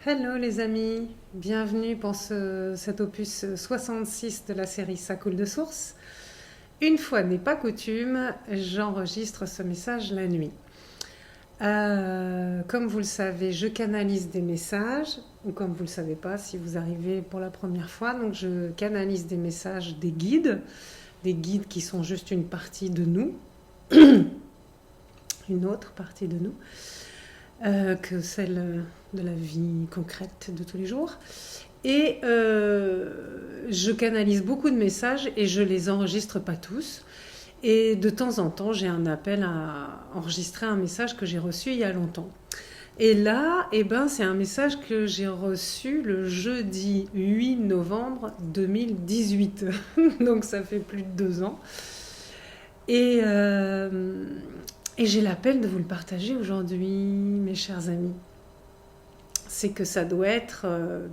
Hello les amis, bienvenue pour cet opus 66 de la série Ça coule de source. Une fois n'est pas coutume, j'enregistre ce message la nuit. Comme vous le savez, je canalise des messages, ou comme vous ne le savez pas si vous arrivez pour la première fois, donc je canalise des messages des guides qui sont juste une partie de nous, une autre partie de nous. Que celle de la vie concrète de tous les jours. Et je canalise beaucoup de messages et je les enregistre pas tous. Et de temps en temps, j'ai un appel à enregistrer un message que j'ai reçu il y a longtemps. Et là, c'est un message que j'ai reçu le jeudi 8 novembre 2018. Donc ça fait plus de 2 ans. Et j'ai l'appel de vous le partager aujourd'hui, mes chers amis. C'est que ça doit être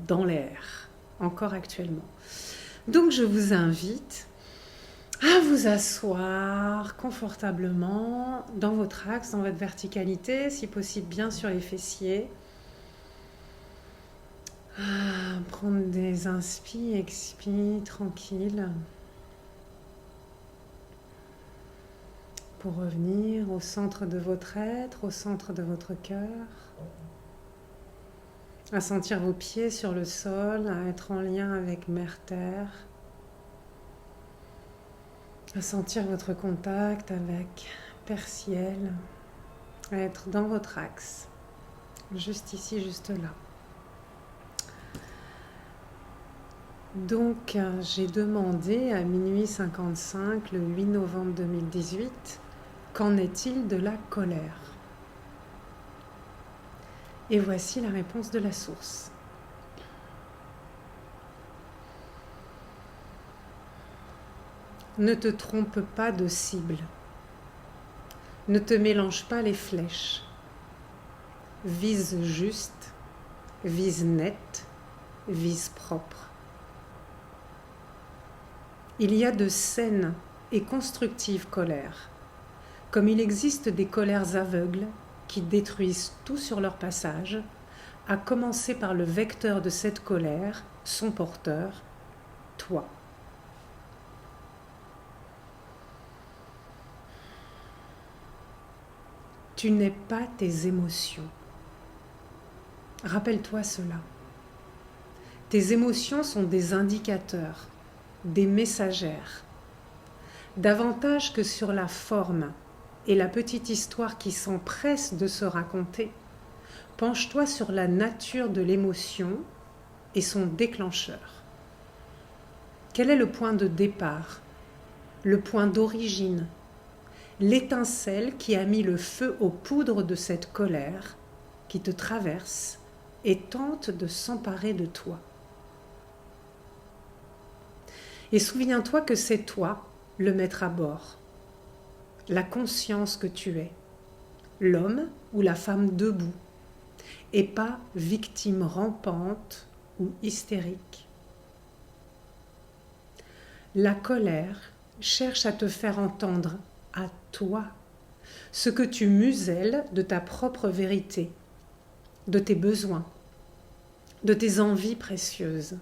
dans l'air, encore actuellement. Donc je vous invite à vous asseoir confortablement dans votre axe, dans votre verticalité, si possible bien sur les fessiers. Prendre des inspires, expires, tranquille. Pour revenir au centre de votre être, au centre de votre cœur, à sentir vos pieds sur le sol, à être en lien avec Mère-Terre, à sentir votre contact avec Père-Ciel, à être dans votre axe, juste ici, juste là. Donc, j'ai demandé à minuit 55, le 8 novembre 2018, qu'en est-il de la colère? Et voici la réponse de la source. Ne te trompe pas de cible. Ne te mélange pas les flèches. Vise juste, vise net, vise propre. Il y a de saines et constructives colères. Comme il existe des colères aveugles qui détruisent tout sur leur passage, à commencer par le vecteur de cette colère, son porteur, toi. Tu n'es pas tes émotions. Rappelle-toi cela. Tes émotions sont des indicateurs, des messagères. Davantage que sur la forme et la petite histoire qui s'empresse de se raconter, penche-toi sur la nature de l'émotion et son déclencheur. Quel est le point de départ, le point d'origine, l'étincelle qui a mis le feu aux poudres de cette colère qui te traverse et tente de s'emparer de toi? Et souviens-toi que c'est toi le maître à bord, la conscience que tu es, l'homme ou la femme debout, et pas victime rampante ou hystérique. La colère cherche à te faire entendre à toi ce que tu muselles de ta propre vérité, de tes besoins, de tes envies précieuses.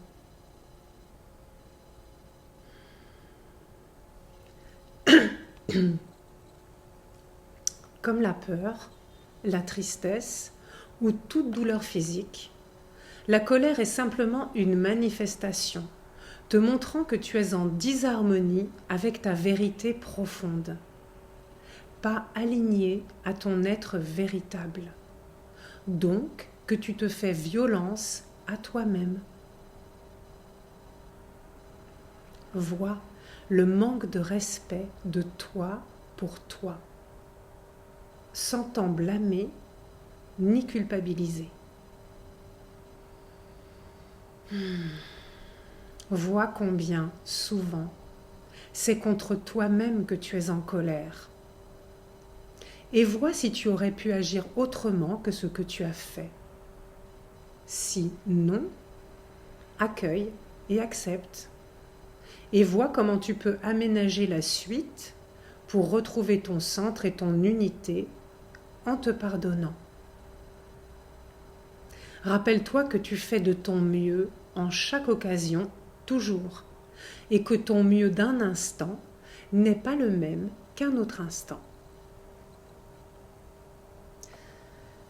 Comme la peur, la tristesse ou toute douleur physique, la colère est simplement une manifestation, te montrant que tu es en disharmonie avec ta vérité profonde, pas alignée à ton être véritable. Donc, que tu te fais violence à toi-même. Vois le manque de respect de toi pour toi, sans t'en blâmer ni culpabiliser. Vois combien, souvent, c'est contre toi-même que tu es en colère. Et vois si tu aurais pu agir autrement que ce que tu as fait. Si non, accueille et accepte. Et vois comment tu peux aménager la suite pour retrouver ton centre et ton unité en te pardonnant. Rappelle-toi que tu fais de ton mieux en chaque occasion, toujours, et que ton mieux d'un instant n'est pas le même qu'un autre instant.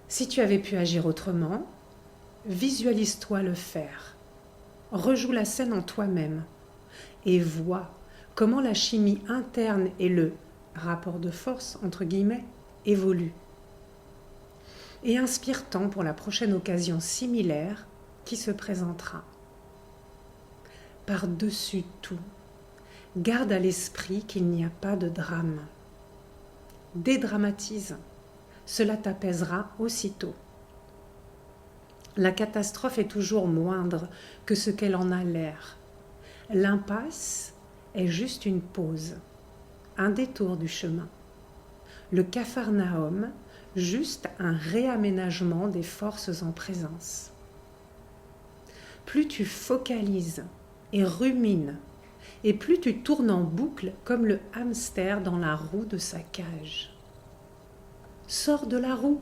Si tu avais pu agir autrement, visualise-toi le faire. Rejoue la scène en toi-même et vois comment la chimie interne et le rapport de force, entre guillemets, évoluent. Et inspire-t'en pour la prochaine occasion similaire qui se présentera. Par-dessus tout, garde à l'esprit qu'il n'y a pas de drame. Dédramatise, cela t'apaisera aussitôt. La catastrophe est toujours moindre que ce qu'elle en a l'air. L'impasse est juste une pause, un détour du chemin. Le Capharnaüm, juste un réaménagement des forces en présence. Plus tu focalises et rumines, et plus tu tournes en boucle comme le hamster dans la roue de sa cage. Sors de la roue.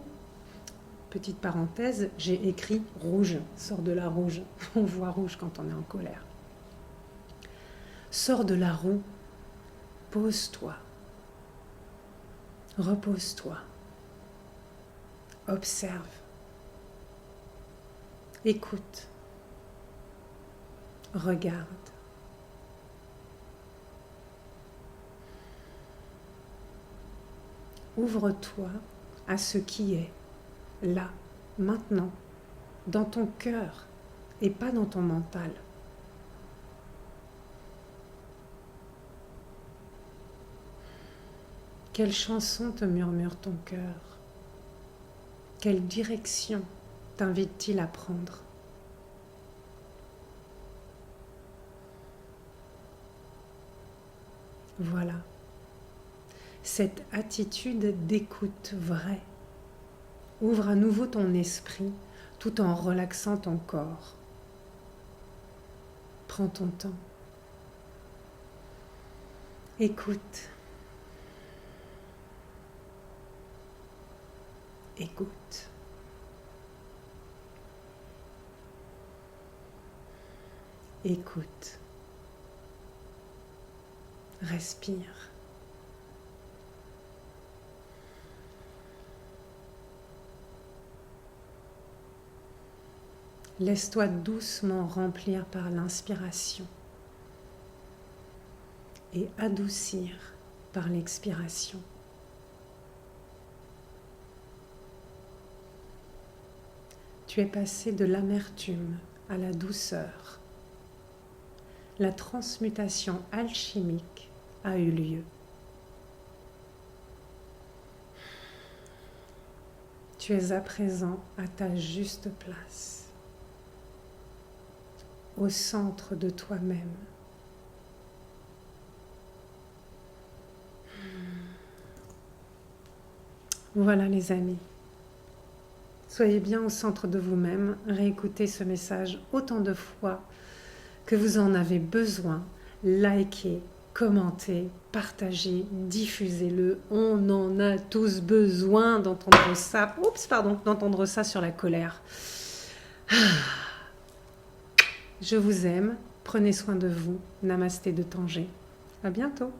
Petite parenthèse, j'ai écrit rouge, sors de la rouge. On voit rouge quand on est en colère. Sors de la roue, pose-toi, repose-toi, observe, écoute, regarde. Ouvre-toi à ce qui est là, maintenant, dans ton cœur et pas dans ton mental. Quelle chanson te murmure ton cœur? Quelle direction t'invite-t-il à prendre? Voilà, cette attitude d'écoute vraie ouvre à nouveau ton esprit tout en relaxant ton corps. Prends ton temps. Écoute. Écoute. Écoute. Respire. Laisse-toi doucement remplir par l'inspiration et adoucir par l'expiration. Tu es passé de l'amertume à la douceur. La transmutation alchimique a eu lieu. Tu es à présent à ta juste place, au centre de toi-même. Voilà les amis. Soyez bien au centre de vous-même, réécoutez ce message autant de fois que vous en avez besoin, likez, commentez, partagez, diffusez-le. On en a tous besoin d'entendre ça. D'entendre ça sur la colère. Je vous aime, prenez soin de vous. Namasté de Tanger. À bientôt.